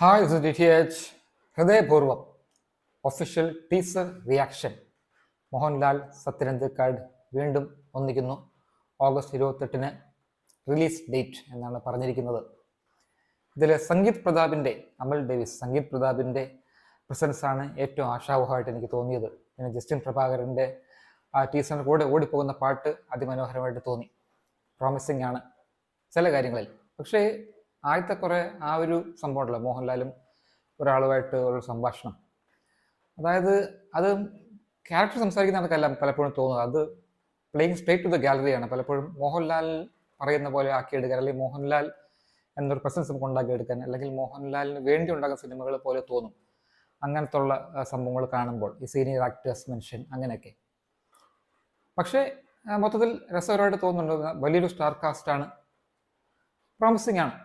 Hi this is DTH. ഹൃദയപൂർവ്വം official teaser reaction. Mohanlal Sathyan Anthikad വീണ്ടും ഒന്നിക്കുന്നു. August 28 release date എന്നാണ് പറഞ്ഞിരിക്കുന്നത്. ഇതിൽ സംഗീത് പ്രതാപിൻ്റെ, അമൽ ഡേവിസ്, സംഗീത് പ്രതാപിൻ്റെ പ്രസൻസ് ആണ് ഏറ്റവും ആശാവഹമായിട്ട് എനിക്ക് തോന്നിയത്. പിന്നെ ജസ്റ്റിൻ പ്രഭാകരൻ്റെ ആ ടീസറിന് കൂടെ ഓടിപ്പോകുന്ന പാട്ട് അതിമനോഹരമായിട്ട് തോന്നി. പ്രോമിസിങ് ആണ് ചില കാര്യങ്ങളിൽ. പക്ഷേ ആദ്യത്തെ കുറേ ആ ഒരു സംഭവം ഉണ്ടല്ലോ, മോഹൻലാലും ഒരാളുമായിട്ട് ഒരു സംഭാഷണം, അതായത് അത് ക്യാരക്ടർ സംസാരിക്കുന്ന കണക്കല്ല പലപ്പോഴും തോന്നുന്നത്. അത് പ്ലേയിങ് സ്ട്രേറ്റ് ടു ദ ഗാലറിയാണ്. പലപ്പോഴും മോഹൻലാൽ പറയുന്ന പോലെ ആക്കിയെടുക്കാൻ, അല്ലെങ്കിൽ മോഹൻലാൽ എന്നൊരു പ്രസൻസ് നമുക്ക് ഉണ്ടാക്കിയെടുക്കാൻ, അല്ലെങ്കിൽ മോഹൻലാലിന് വേണ്ടി ഉണ്ടാക്കുന്ന സിനിമകൾ പോലെ തോന്നും അങ്ങനത്തെ ഉള്ള സംഭവങ്ങൾ കാണുമ്പോൾ, ഈ സീനിയർ ആക്ടേഴ്സ് മെൻഷൻ അങ്ങനെയൊക്കെ. പക്ഷേ മൊത്തത്തിൽ രസകരമായിട്ട് തോന്നുന്നുണ്ട്. വലിയൊരു സ്റ്റാർ കാസ്റ്റാണ്, പ്രോമിസിങ് ആണ്.